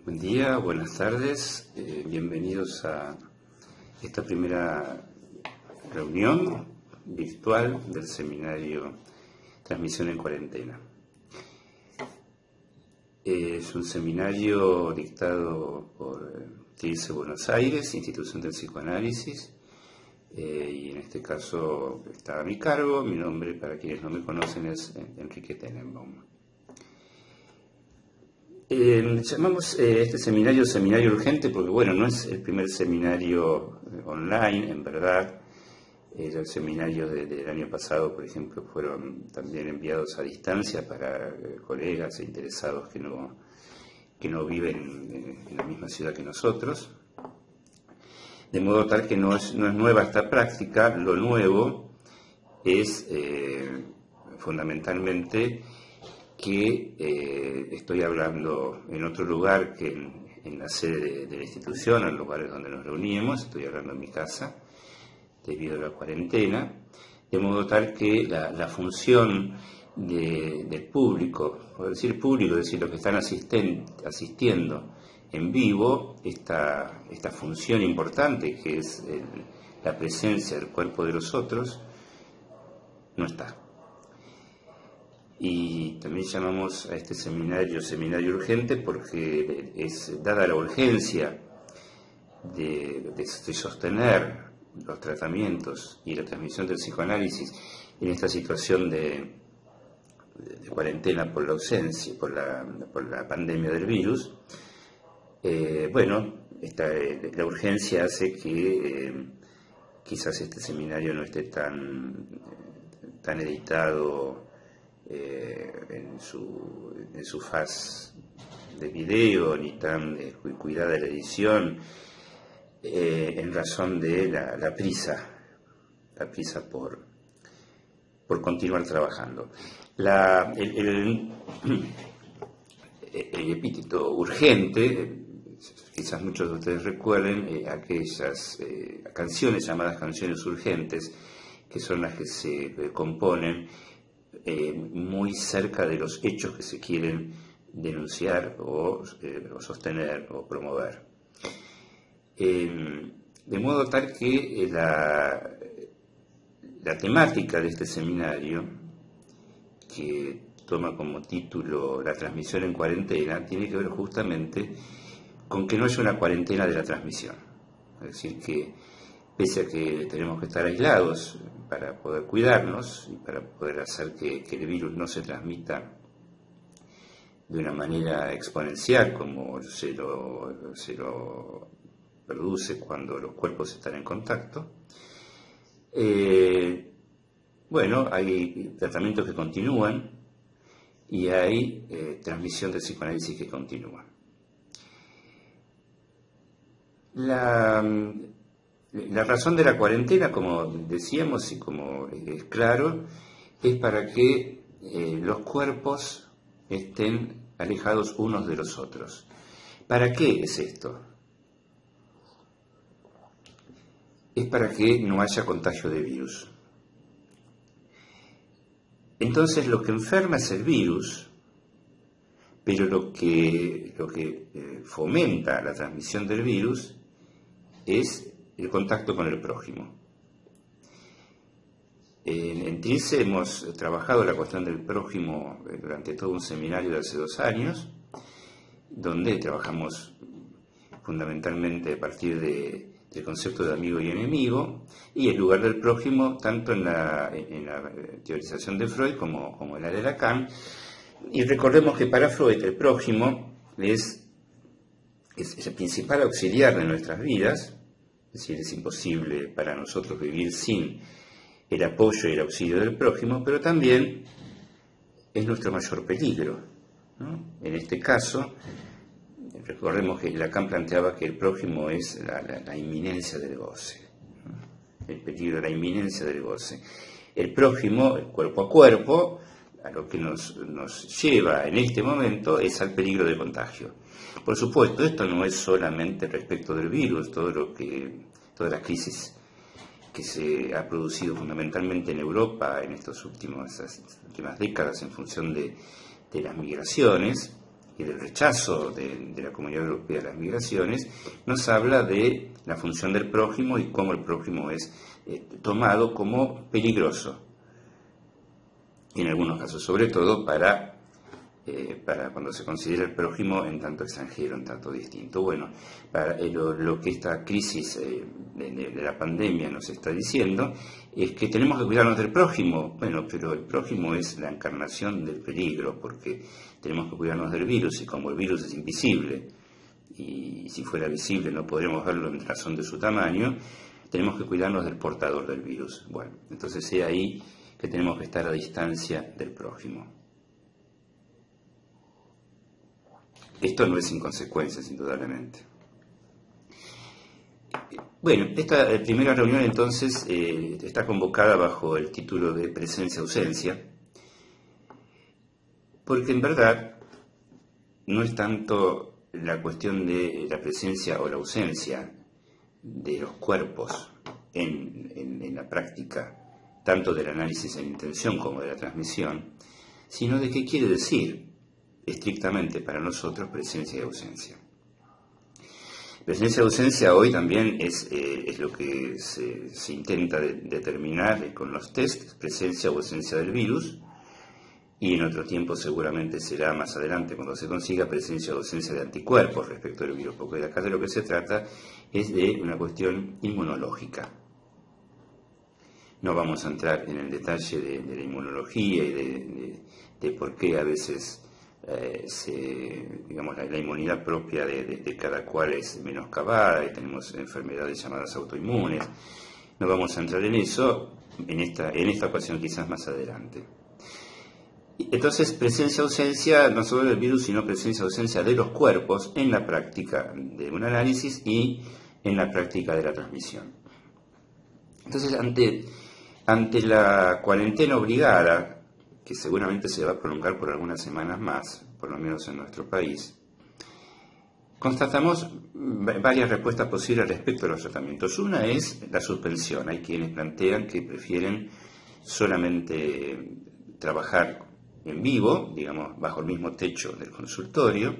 Buen día, buenas tardes, bienvenidos a esta primera reunión virtual del seminario Transmisión en Cuarentena. Es un seminario dictado por TIRSE Buenos Aires, Institución del Psicoanálisis, y en este caso está a mi cargo. Mi nombre, para quienes no me conocen, es Enrique Tenenbaum. Llamamos este seminario urgente porque, bueno, no es el primer seminario online, en verdad. Los seminarios del año pasado, por ejemplo, fueron también enviados a distancia para colegas e interesados que no viven en la misma ciudad que nosotros. De modo tal que no es nueva esta práctica. Lo nuevo es fundamentalmente que estoy hablando en otro lugar que en la sede de la institución, en lugares donde nos reuníamos. Estoy hablando en mi casa debido a la cuarentena, de modo tal que la función del público, por decir público, es decir, los que están asistiendo en vivo, esta función importante que es la presencia del cuerpo de los otros, no está. Y también llamamos a este seminario urgente porque dada la urgencia de sostener los tratamientos y la transmisión del psicoanálisis en esta situación de cuarentena por la ausencia, por la pandemia del virus. La urgencia hace que quizás este seminario no esté tan editado en su faz de video, ni tan cuidada la edición, en razón de la prisa por continuar trabajando. El epíteto urgente, quizás muchos de ustedes recuerden aquellas canciones llamadas canciones urgentes, que son las que se componen muy cerca de los hechos que se quieren denunciar o sostener o promover. De modo tal que la temática de este seminario, que toma como título La transmisión en cuarentena, tiene que ver justamente con que no es una cuarentena de la transmisión. Es decir, que pese a que tenemos que estar aislados para poder cuidarnos y para poder hacer que el virus no se transmita de una manera exponencial como se lo produce cuando los cuerpos están en contacto, hay tratamientos que continúan y hay transmisión del psicoanálisis que continúa. La razón de la cuarentena, como decíamos y como es claro, es para que los cuerpos estén alejados unos de los otros. ¿Para qué es esto? Es para que no haya contagio de virus. Entonces lo que enferma es el virus, pero lo que fomenta la transmisión del virus es el contacto con el prójimo. En TIRSE hemos trabajado la cuestión del prójimo durante todo un seminario de hace 2 años, donde trabajamos fundamentalmente a partir del concepto de amigo y enemigo, y el lugar del prójimo tanto en la teorización de Freud como en la de Lacan. Y recordemos que para Freud el prójimo es el principal auxiliar de nuestras vidas. Es decir, es imposible para nosotros vivir sin el apoyo y el auxilio del prójimo, pero también es nuestro mayor peligro, ¿no? En este caso, recordemos que Lacan planteaba que el prójimo es la inminencia del goce, ¿no? El peligro, la inminencia del goce. El prójimo, el cuerpo a cuerpo, a lo que nos lleva en este momento es al peligro de contagio. Por supuesto, esto no es solamente respecto del virus, toda la crisis que se ha producido fundamentalmente en Europa en estas últimas décadas en función de las migraciones, y del rechazo de la Comunidad Europea a las migraciones, nos habla de la función del prójimo y cómo el prójimo es tomado como peligroso, en algunos casos, sobre todo para cuando se considera el prójimo en tanto extranjero, en tanto distinto. Bueno, para lo que esta crisis de la pandemia nos está diciendo es que tenemos que cuidarnos del prójimo. Bueno, pero el prójimo es la encarnación del peligro, porque tenemos que cuidarnos del virus, y como el virus es invisible, y si fuera visible no podríamos verlo en razón de su tamaño, tenemos que cuidarnos del portador del virus. Bueno, entonces es ahí que tenemos que estar a distancia del prójimo. Esto no es inconsecuencias, indudablemente. Bueno, esta primera reunión entonces está convocada bajo el título de presencia-ausencia, porque en verdad no es tanto la cuestión de la presencia o la ausencia de los cuerpos en la práctica, tanto del análisis en intención como de la transmisión, sino de qué quiere decir estrictamente para nosotros presencia y ausencia. Presencia y ausencia hoy también es lo que se intenta determinar con los tests, presencia o ausencia del virus, y en otro tiempo seguramente será más adelante cuando se consiga presencia o ausencia de anticuerpos respecto del virus, porque acá de lo que se trata es de una cuestión inmunológica. No vamos a entrar en el detalle de la inmunología y de por qué a veces digamos, la inmunidad propia de cada cual es menoscabada y tenemos enfermedades llamadas autoinmunes. No vamos a entrar en eso en esta ocasión, quizás más adelante. Entonces, presencia-ausencia no solo del virus, sino presencia-ausencia de los cuerpos en la práctica de un análisis y en la práctica de la transmisión. Entonces, ante la cuarentena obligada, que seguramente se va a prolongar por algunas semanas más, por lo menos en nuestro país, constatamos varias respuestas posibles respecto a los tratamientos. Una es la suspensión. Hay quienes plantean que prefieren solamente trabajar en vivo, digamos, bajo el mismo techo del consultorio.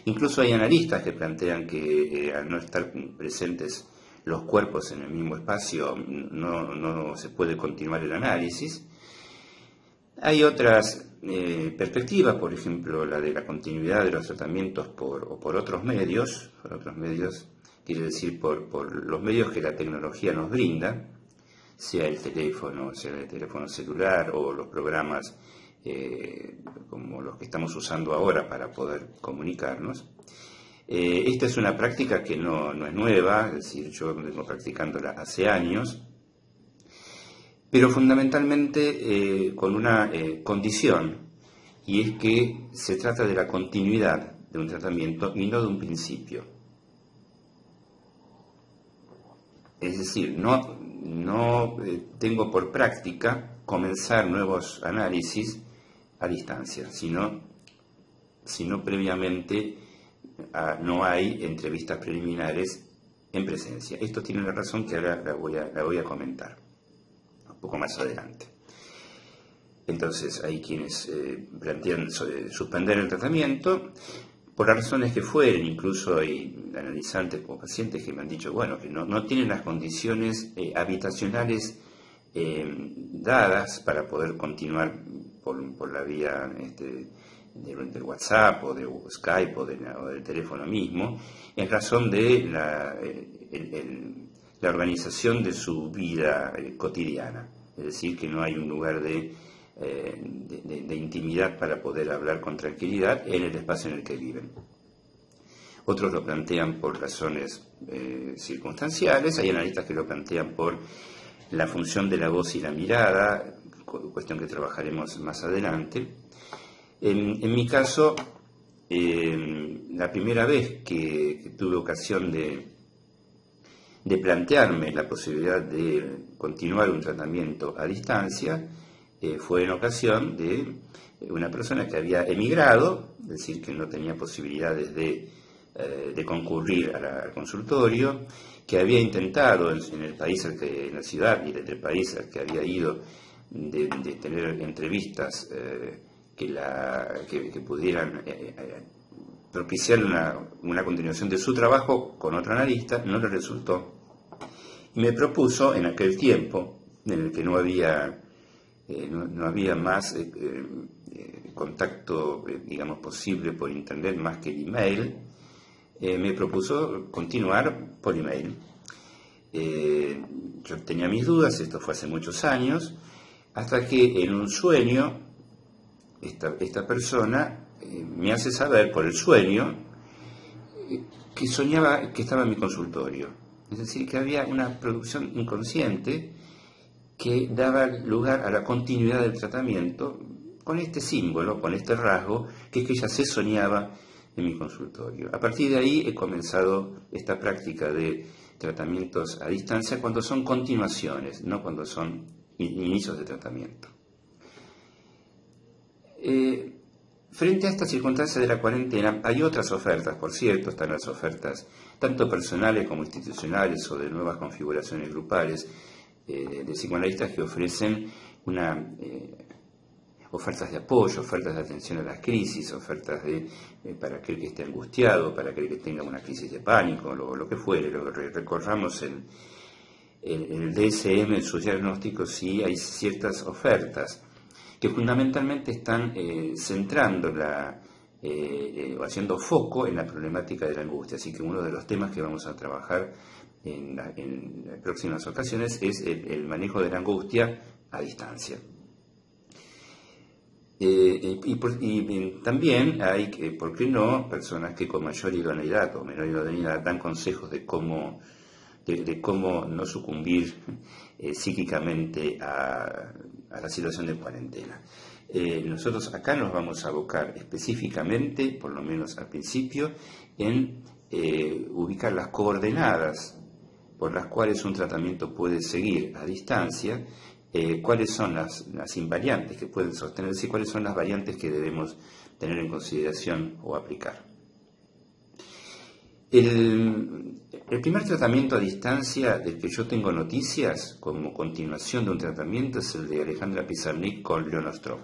Incluso hay analistas que plantean que al no estar presentes los cuerpos en el mismo espacio no se puede continuar el análisis. Hay otras perspectivas, por ejemplo, la de la continuidad de los tratamientos por otros medios, quiere decir por los medios que la tecnología nos brinda, sea el teléfono celular o los programas como los que estamos usando ahora para poder comunicarnos. Esta es una práctica que no es nueva, es decir, yo vengo practicándola hace años, pero fundamentalmente con una condición, y es que se trata de la continuidad de un tratamiento y no de un principio. Es decir, no tengo por práctica comenzar nuevos análisis a distancia, sino previamente no hay entrevistas preliminares en presencia. Esto tiene una razón que ahora la voy a comentar un poco más adelante. Entonces hay quienes plantean suspender el tratamiento por las razones que fueren. Incluso hay analizantes o pacientes que me han dicho, bueno, que no tienen las condiciones habitacionales dadas para poder continuar por la vía del WhatsApp o de Skype o del teléfono mismo, en razón de la organización de su vida cotidiana. Es decir, que no hay un lugar de intimidad para poder hablar con tranquilidad en el espacio en el que viven. Otros lo plantean por razones circunstanciales. Hay analistas que lo plantean por la función de la voz y la mirada, cuestión que trabajaremos más adelante. En mi caso, la primera vez que tuve ocasión de plantearme la posibilidad de continuar un tratamiento a distancia, fue en ocasión de una persona que había emigrado, es decir, que no tenía posibilidades de concurrir al consultorio, que había intentado en el país en la ciudad y del país al que había ido de tener entrevistas que pudieran propiciar una continuación de su trabajo con otro analista, no le resultó. Y me propuso, en aquel tiempo, en el que no había más contacto, digamos, posible por internet más que el email, me propuso continuar por email. Yo tenía mis dudas, esto fue hace muchos años, hasta que en un sueño esta persona me hace saber por el sueño que soñaba que estaba en mi consultorio. Es decir, que había una producción inconsciente que daba lugar a la continuidad del tratamiento con este símbolo, con este rasgo, que es que ella se soñaba en mi consultorio. A partir de ahí he comenzado esta práctica de tratamientos a distancia cuando son continuaciones, no cuando son inicios de tratamiento. Frente a esta circunstancia de la cuarentena, hay otras ofertas, por cierto, están las ofertas tanto personales como institucionales o de nuevas configuraciones grupales de psicoanalistas que ofrecen ofertas de apoyo, ofertas de atención a las crisis, ofertas para aquel que esté angustiado, para aquel que tenga una crisis de pánico, lo que fuere, recorramos el DSM, en sus diagnósticos, sí hay ciertas ofertas que fundamentalmente están centrando o haciendo foco en la problemática de la angustia. Así que uno de los temas que vamos a trabajar en las próximas ocasiones es el manejo de la angustia a distancia. También hay, ¿por qué no?, personas que con mayor idoneidad o menor idoneidad dan consejos de cómo no sucumbir psíquicamente a la situación de cuarentena. Nosotros acá nos vamos a abocar específicamente, por lo menos al principio, en ubicar las coordenadas por las cuales un tratamiento puede seguir a distancia, cuáles son las invariantes que pueden sostenerse y cuáles son las variantes que debemos tener en consideración o aplicar. El primer tratamiento a distancia del que yo tengo noticias como continuación de un tratamiento es el de Alejandra Pizarnik con Leon Ostroff.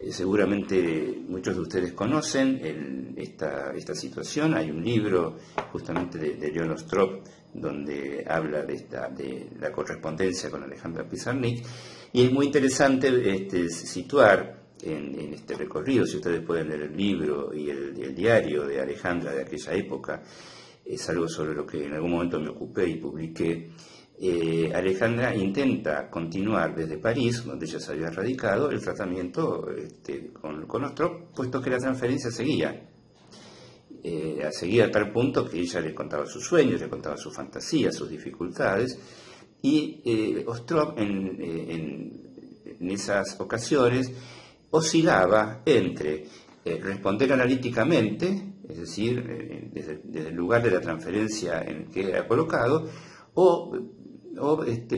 Seguramente muchos de ustedes conocen esta situación. Hay un libro justamente de Leon Ostroff donde habla de la correspondencia con Alejandra Pizarnik, y es muy interesante situar en este recorrido, si ustedes pueden leer el libro y el diario de Alejandra de aquella época, es algo sobre lo que en algún momento me ocupé y publiqué. Alejandra intenta continuar desde París, donde ella se había radicado, el tratamiento con Ostroff, puesto que la transferencia seguía. Seguía a tal punto que ella le contaba sus sueños, le contaba sus fantasías, sus dificultades, y Ostroff en esas ocasiones oscilaba entre responder analíticamente, es decir, desde el lugar de la transferencia en el que era colocado, o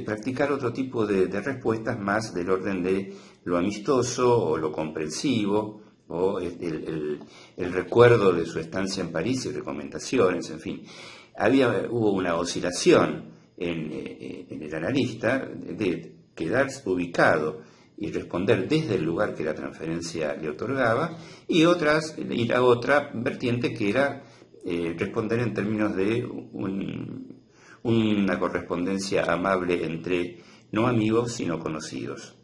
practicar otro tipo de respuestas más del orden de lo amistoso o lo comprensivo, o el recuerdo de su estancia en París y recomendaciones, en fin. Hubo una oscilación en el analista de quedar ubicado y responder desde el lugar que la transferencia le otorgaba, y ir a otra vertiente que era responder en términos de una correspondencia amable entre no amigos sino conocidos.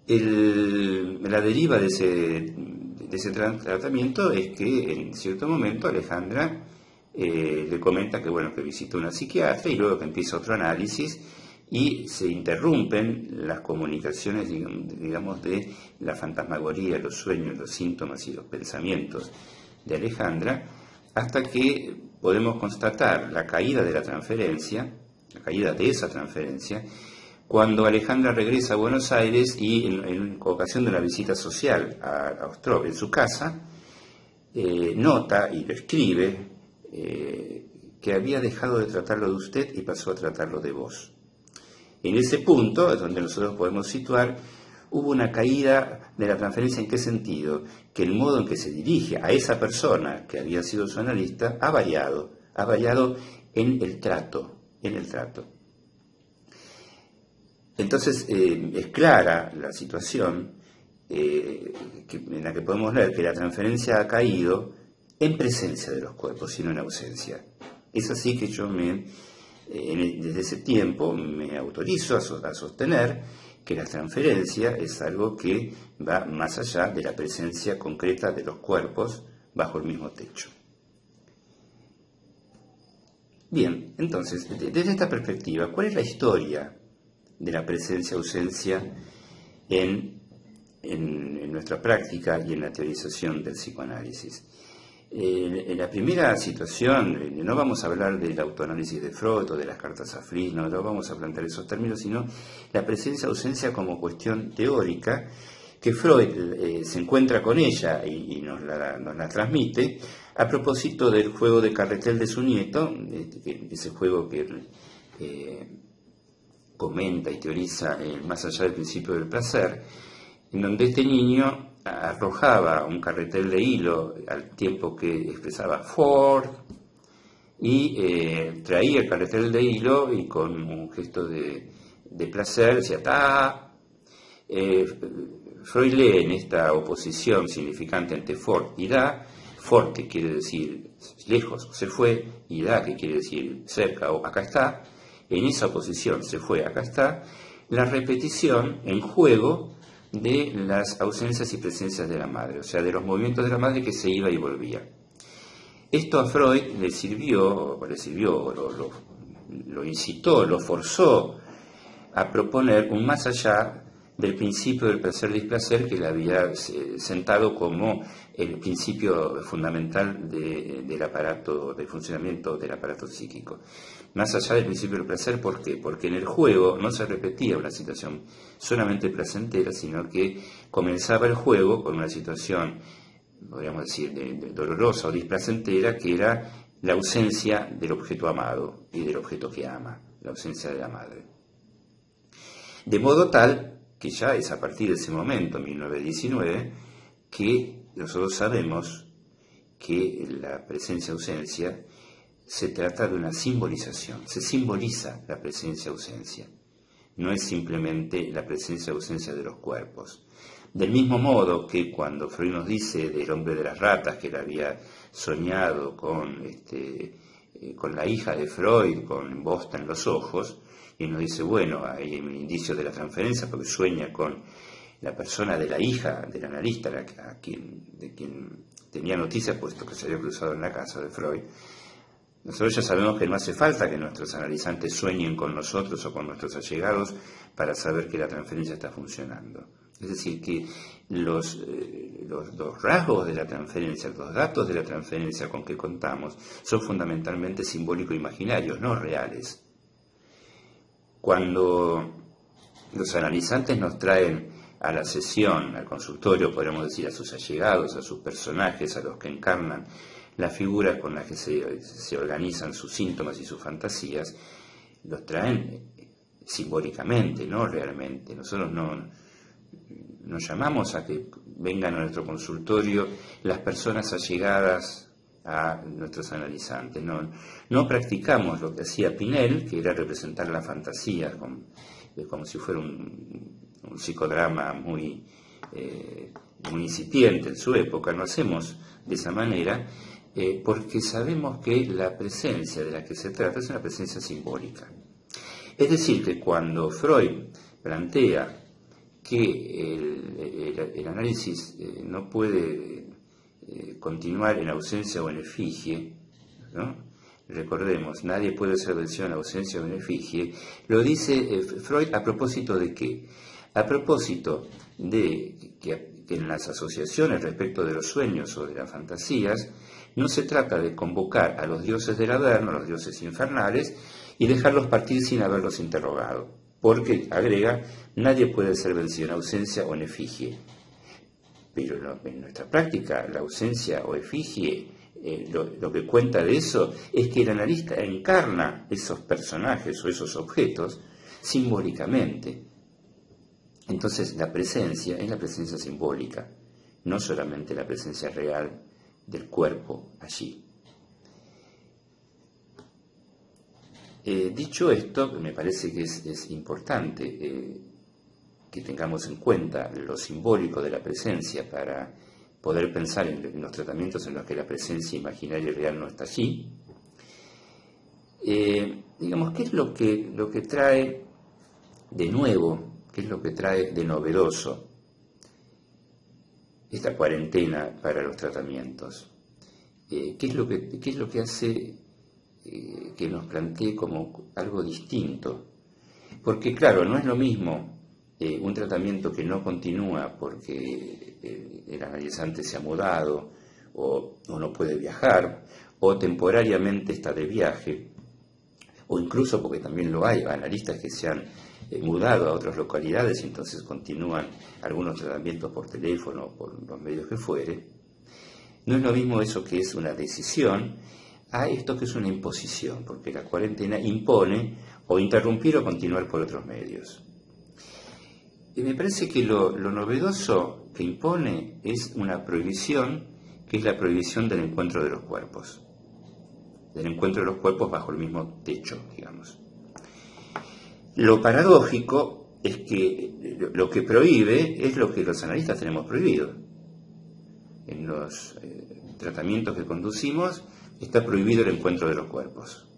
La deriva de ese tratamiento es que en cierto momento Alejandra le comenta que visita una psiquiatra y luego que empieza otro análisis y se interrumpen las comunicaciones, digamos, de la fantasmagoría, los sueños, los síntomas y los pensamientos de Alejandra, hasta que podemos constatar la caída de esa transferencia, cuando Alejandra regresa a Buenos Aires y en ocasión de una visita social a Ostroff en su casa, nota y le escribe que había dejado de tratarlo de usted y pasó a tratarlo de vos. En ese punto es donde nosotros podemos situar, hubo una caída de la transferencia. ¿En qué sentido? Que el modo en que se dirige a esa persona que había sido su analista ha variado en el trato. Entonces es clara la situación en la que podemos leer que la transferencia ha caído en presencia de los cuerpos, sino en ausencia. Es así que yo desde ese tiempo me autorizo a sostener que la transferencia es algo que va más allá de la presencia concreta de los cuerpos bajo el mismo techo. Bien, entonces, desde esta perspectiva, ¿cuál es la historia de la presencia-ausencia en nuestra práctica y en la teorización del psicoanálisis? En la primera situación, no vamos a hablar del autoanálisis de Freud o de las cartas a Fliss, no vamos a plantear esos términos, sino la presencia-ausencia como cuestión teórica, que Freud se encuentra con ella y nos la transmite a propósito del juego de carretel de su nieto, ese juego que comenta y teoriza más allá del principio del placer, en donde este niño arrojaba un carretel de hilo al tiempo que expresaba Ford y traía el carretel de hilo y con un gesto de placer decía ¡ta! Freud lee en esta oposición significante entre Ford y da, Ford que quiere decir lejos o se fue y da que quiere decir cerca o acá está, en esa oposición se fue, acá está, la repetición en juego de las ausencias y presencias de la madre, o sea, de los movimientos de la madre que se iba y volvía. Esto a Freud le sirvió, lo incitó, lo forzó a proponer un más allá del principio del placer-displacer que le había sentado como el principio fundamental del aparato, del funcionamiento del aparato psíquico. Más allá del principio del placer, ¿por qué? Porque en el juego no se repetía una situación solamente placentera, sino que comenzaba el juego con una situación, podríamos decir, dolorosa o displacentera, que era la ausencia del objeto amado y del objeto que ama, la ausencia de la madre. De modo tal que ya es a partir de ese momento, 1919, que nosotros sabemos que la presencia-ausencia se trata de una simbolización, se simboliza la presencia-ausencia, no es simplemente la presencia-ausencia de los cuerpos. Del mismo modo que cuando Freud nos dice del hombre de las ratas que él había soñado con la hija de Freud, con bosta en los ojos, y nos dice, bueno, hay un indicio de la transferencia porque sueña con la persona de la hija del analista, de quien tenía noticia puesto que se había cruzado en la casa de Freud. Nosotros ya sabemos que no hace falta que nuestros analizantes sueñen con nosotros o con nuestros allegados para saber que la transferencia está funcionando. Es decir, que los rasgos de la transferencia, los datos de la transferencia con que contamos son fundamentalmente simbólico-imaginarios, no reales. Cuando los analizantes nos traen a la sesión, al consultorio, podríamos decir, a sus allegados, a sus personajes, a los que encarnan la figura con la que se organizan sus síntomas y sus fantasías, los traen simbólicamente, no realmente. Nosotros no nos llamamos a que vengan a nuestro consultorio las personas allegadas a nuestros analizantes. No practicamos lo que hacía Pinel, que era representar la fantasía como si fuera un psicodrama muy incipiente en su época. No hacemos de esa manera porque sabemos que la presencia de la que se trata es una presencia simbólica. Es decir, que cuando Freud plantea que el análisis no puede continuar en ausencia o en efigie, ¿no? Recordemos, nadie puede hacer mención a ausencia o en efigie, lo dice Freud a propósito de qué? A propósito de que en las asociaciones respecto de los sueños o de las fantasías, no se trata de convocar a los dioses del Averno, a los dioses infernales, y dejarlos partir sin haberlos interrogado, porque, agrega, nadie puede ser vencido en ausencia o en efigie. Pero en nuestra práctica, la ausencia o efigie, lo que cuenta de eso es que el analista encarna esos personajes o esos objetos simbólicamente. Entonces la presencia es la presencia simbólica, no solamente la presencia real del cuerpo allí. Dicho esto, me parece que es importante que tengamos en cuenta lo simbólico de la presencia para poder pensar en los tratamientos en los que la presencia imaginaria y real no está allí. Digamos, ¿qué es lo que trae de nuevo, qué es lo que trae de novedoso esta cuarentena para los tratamientos? ¿Qué es lo que hace que nos plantee como algo distinto? Porque claro, no es lo mismo un tratamiento que no continúa porque el analizante se ha mudado o no puede viajar o temporariamente está de viaje, o incluso porque también lo hay, analistas que se han mudado a otras localidades y entonces continúan algunos tratamientos por teléfono o por los medios que fuere. No es lo mismo eso que es una decisión a esto que es una imposición, porque la cuarentena impone o interrumpir o continuar por otros medios. Y me parece que lo novedoso que impone es una prohibición, que es la prohibición del encuentro de los cuerpos. Del encuentro de los cuerpos bajo el mismo techo, digamos. Lo paradójico es que lo que prohíbe es lo que los analistas tenemos prohibido. En los tratamientos que conducimos está prohibido el encuentro de los cuerpos.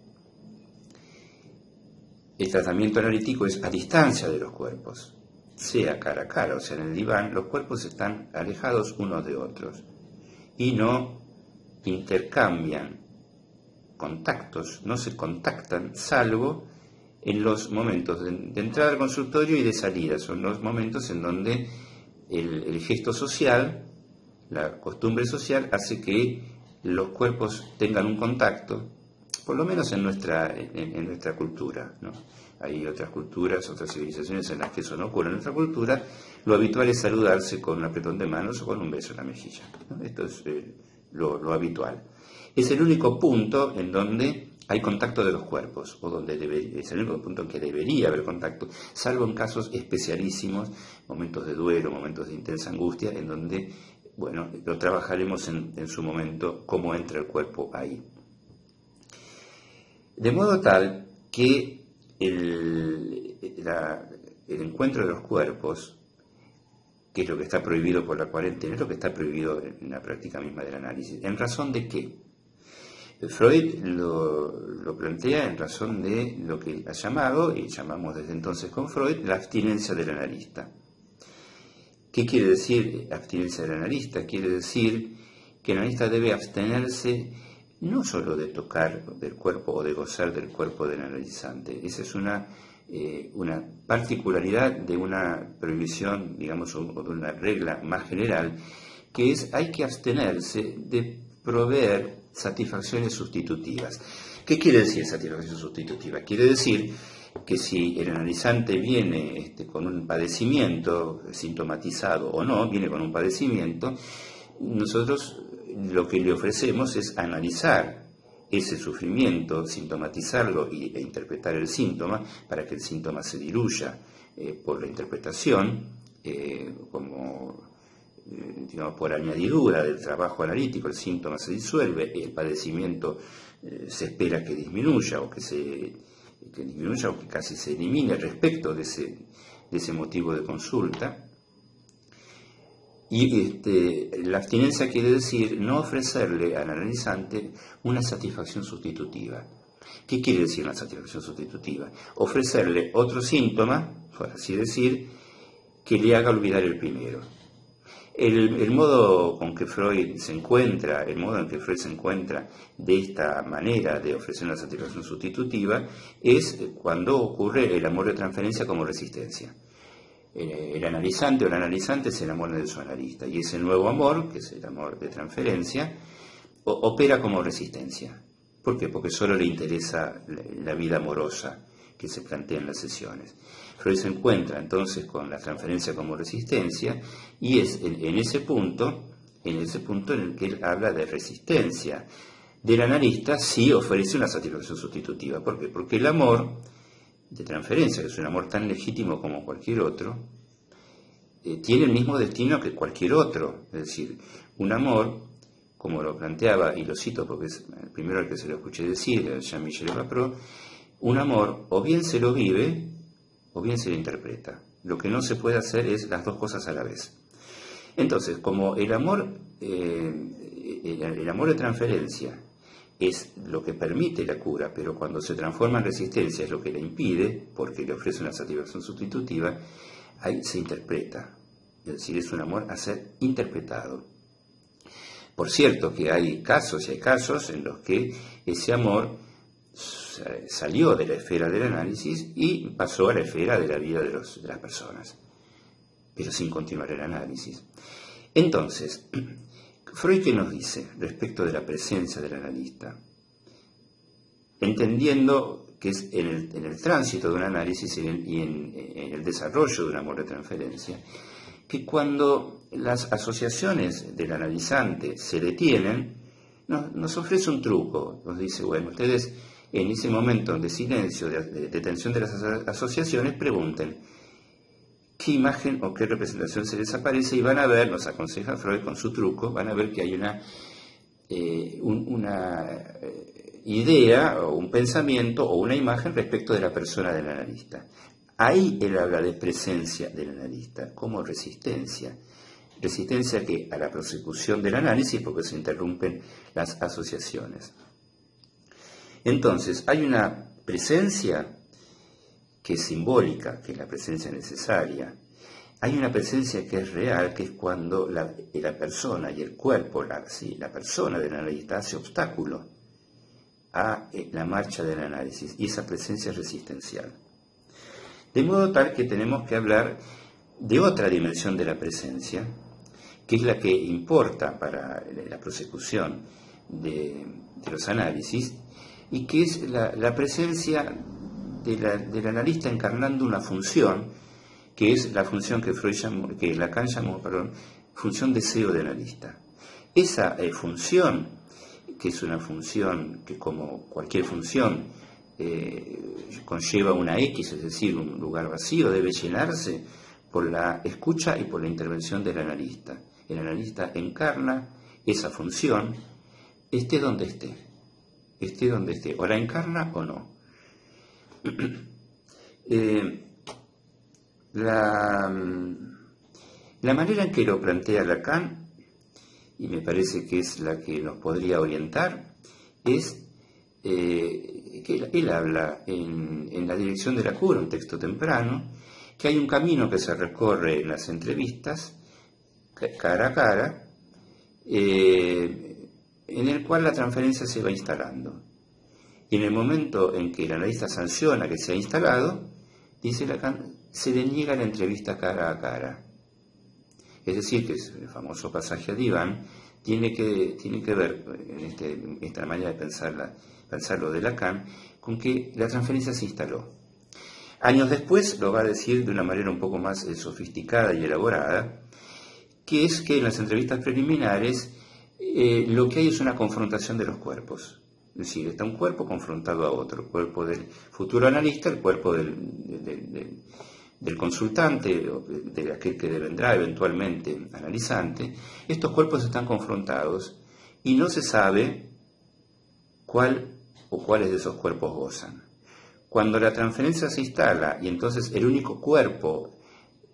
El tratamiento analítico es a distancia de los cuerpos, sea cara a cara, o sea, en el diván, los cuerpos están alejados unos de otros y no intercambian contactos, no se contactan, salvo en los momentos de entrada al consultorio y de salida. Son los momentos en donde el gesto social, la costumbre social, hace que los cuerpos tengan un contacto, por lo menos en nuestra cultura, ¿no? Hay otras culturas, otras civilizaciones en las que eso no ocurre. En nuestra cultura lo habitual es saludarse con un apretón de manos o con un beso en la mejilla, ¿no? Esto es lo habitual. Es el único punto en donde hay contacto de los cuerpos, o donde es el único punto en que debería haber contacto, salvo en casos especialísimos, momentos de duelo, momentos de intensa angustia, en donde, bueno, lo trabajaremos en su momento, cómo entra el cuerpo ahí. De modo tal que el encuentro de los cuerpos, que es lo que está prohibido por la cuarentena, es lo que está prohibido en la práctica misma del análisis. ¿En razón de qué? Freud lo plantea en razón de lo que ha llamado, y llamamos desde entonces con Freud, la abstinencia del analista. ¿Qué quiere decir abstinencia del analista? Quiere decir que el analista debe abstenerse no solo de tocar del cuerpo o de gozar del cuerpo del analizante. Esa es una particularidad de una prohibición, digamos, o de una regla más general, que es hay que abstenerse de proveer satisfacciones sustitutivas. ¿Qué quiere decir satisfacción sustitutiva? Quiere decir que si el analizante viene con un padecimiento, sintomatizado o no, viene con un padecimiento, nosotros lo que le ofrecemos es analizar ese sufrimiento, sintomatizarlo e interpretar el síntoma para que el síntoma se diluya por la interpretación, digamos, por añadidura del trabajo analítico. El síntoma se disuelve y el padecimiento se espera que disminuya o que disminuya o que casi se elimine respecto de ese motivo de consulta. Y la abstinencia quiere decir no ofrecerle al analizante una satisfacción sustitutiva. ¿Qué quiere decir una satisfacción sustitutiva? Ofrecerle otro síntoma, por así decir, que le haga olvidar el primero. El modo con que Freud se encuentra, el modo en que Freud se encuentra de esta manera de ofrecer una satisfacción sustitutiva es cuando ocurre el amor de transferencia como resistencia. El analizante o la analizante se enamora de su analista y ese nuevo amor, que es el amor de transferencia, opera como resistencia. ¿Por qué? Porque solo le interesa la vida amorosa que se plantea en las sesiones. Freud se encuentra entonces con la transferencia como resistencia y es en ese punto en el que él habla de resistencia. Del analista sí ofrece una satisfacción sustitutiva. ¿Por qué? Porque el amor de transferencia, que es un amor tan legítimo como cualquier otro, tiene el mismo destino que cualquier otro. Es decir, un amor, como lo planteaba, y lo cito porque es el primero al que se lo escuché decir, Jean-Michel Rapro, un amor o bien se lo vive o bien se lo interpreta. Es Lo que no se puede hacer es las dos cosas a la vez. Entonces, como el amor de transferencia es lo que permite la cura, pero cuando se transforma en resistencia es lo que la impide, porque le ofrece una satisfacción sustitutiva, ahí se interpreta. Es decir, es un amor a ser interpretado. Por cierto que hay casos en los que ese amor salió de la esfera del análisis y pasó a la esfera de la vida de las personas, pero sin continuar el análisis. Entonces, Freud, ¿qué nos dice respecto de la presencia del analista? Entendiendo que es en el tránsito de un análisis y en el desarrollo de un amor de transferencia, que cuando las asociaciones del analizante se detienen, nos ofrece un truco. Nos dice, bueno, ustedes en ese momento de silencio, de detención de las asociaciones, pregunten qué imagen o qué representación se les aparece y van a ver, nos aconseja Freud con su truco, van a ver que hay una idea o un pensamiento o una imagen respecto de la persona del analista. Ahí él habla de presencia del analista como resistencia que a la prosecución del análisis porque se interrumpen las asociaciones. Entonces, hay una presencia que es simbólica, que es la presencia necesaria. Hay una presencia que es real, que es cuando la persona y el cuerpo, la persona del analista hace obstáculo a la marcha del análisis, y esa presencia es resistencial. De modo tal que tenemos que hablar de otra dimensión de la presencia, que es la que importa para la prosecución de los análisis, y que es la presencia del analista encarnando una función, que es la función que Lacan llamó, función deseo de analista. Esa función, que es una función que, como cualquier función, conlleva una X, es decir, un lugar vacío, debe llenarse por la escucha y por la intervención del analista. El analista encarna esa función, esté donde esté, o la encarna o no. La manera en que lo plantea Lacan, y me parece que es la que nos podría orientar, es que él habla en La dirección de la cura, un texto temprano, que hay un camino que se recorre en las entrevistas, cara a cara, en el cual la transferencia se va instalando. Y en el momento en que el analista sanciona que se ha instalado, dice Lacan, se le niega la entrevista cara a cara. Es decir, que el famoso pasaje a Diván tiene que ver, en esta manera de pensarlo de Lacan, con que la transferencia se instaló. Años después lo va a decir de una manera un poco más sofisticada y elaborada, que es que en las entrevistas preliminares lo que hay es una confrontación de los cuerpos. Es decir, está un cuerpo confrontado a otro, el cuerpo del futuro analista, el cuerpo del consultante, de aquel que vendrá eventualmente analizante. Estos cuerpos están confrontados y no se sabe cuál o cuáles de esos cuerpos gozan. Cuando la transferencia se instala y entonces el único cuerpo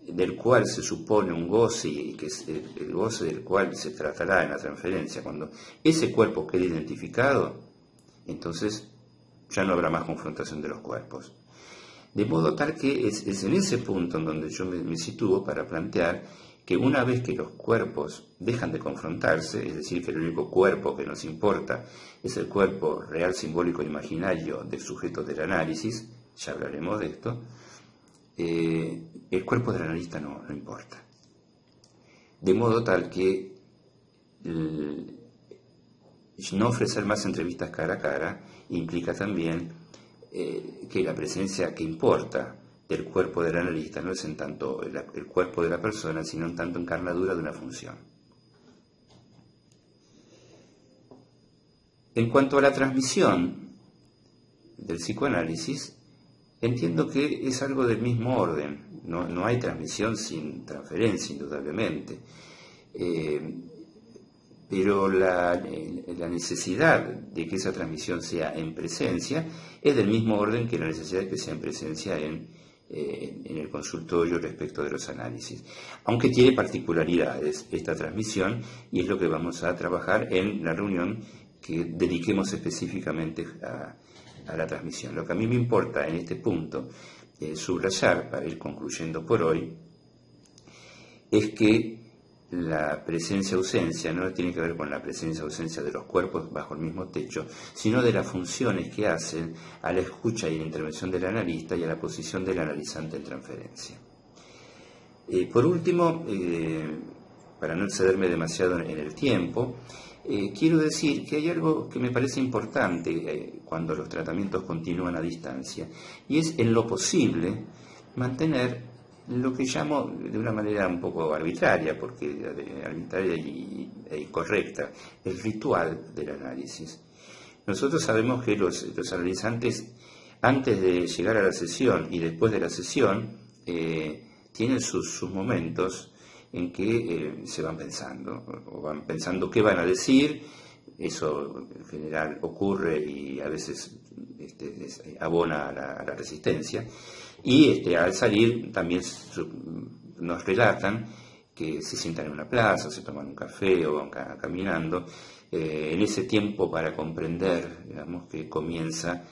del cual se supone un goce y que es el goce del cual se tratará en la transferencia, cuando ese cuerpo quede identificado, entonces ya no habrá más confrontación de los cuerpos. De modo tal que es en ese punto en donde yo me sitúo para plantear que una vez que los cuerpos dejan de confrontarse, es decir, que el único cuerpo que nos importa es el cuerpo real, simbólico e imaginario del sujeto del análisis, ya hablaremos de esto, el cuerpo del analista no importa. De modo tal que no ofrecer más entrevistas cara a cara implica también que la presencia que importa del cuerpo del analista no es en tanto el cuerpo de la persona, sino en tanto encarnadura de una función. En cuanto a la transmisión del psicoanálisis, entiendo que es algo del mismo orden. No hay transmisión sin transferencia, indudablemente. Pero la necesidad de que esa transmisión sea en presencia es del mismo orden que la necesidad de que sea en presencia en en el consultorio respecto de los análisis. Aunque tiene particularidades esta transmisión, y es lo que vamos a trabajar en la reunión que dediquemos específicamente a la transmisión. Lo que a mí me importa en este punto subrayar, para ir concluyendo por hoy, es que la presencia-ausencia no tiene que ver con la presencia-ausencia de los cuerpos bajo el mismo techo, sino de las funciones que hacen a la escucha y la intervención del analista y a la posición del analizante en transferencia. Por último, para no excederme demasiado en el tiempo, quiero decir que hay algo que me parece importante cuando los tratamientos continúan a distancia, y es en lo posible mantener lo que llamo de una manera un poco arbitraria, porque arbitraria e incorrecta, el ritual del análisis. Nosotros sabemos que los analizantes, antes de llegar a la sesión y después de la sesión, tienen sus momentos en que se van pensando, o van pensando qué van a decir. Eso en general ocurre y a veces abona a la resistencia. Y al salir también nos relatan que se sientan en una plaza, se toman un café o van caminando, en ese tiempo para comprender, digamos, que comienza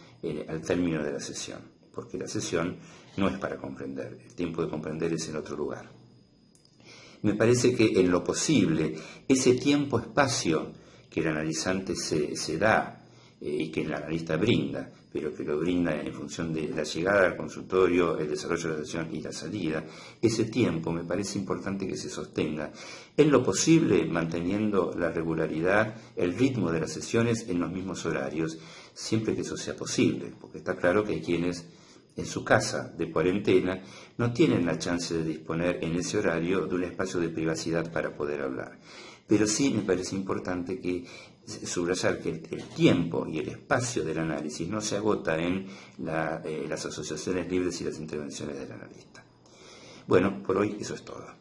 al término de la sesión, porque la sesión no es para comprender, el tiempo de comprender es en otro lugar. Me parece que en lo posible, ese tiempo-espacio que el analizante se da y que el analista brinda, pero que lo brinda en función de la llegada al consultorio, el desarrollo de la sesión y la salida, ese tiempo me parece importante que se sostenga, en lo posible manteniendo la regularidad, el ritmo de las sesiones en los mismos horarios, siempre que eso sea posible, porque está claro que hay quienes en su casa de cuarentena no tienen la chance de disponer en ese horario de un espacio de privacidad para poder hablar. Pero sí me parece importante que subrayar que el tiempo y el espacio del análisis no se agota en las asociaciones libres y las intervenciones del analista. Bueno, por hoy eso es todo.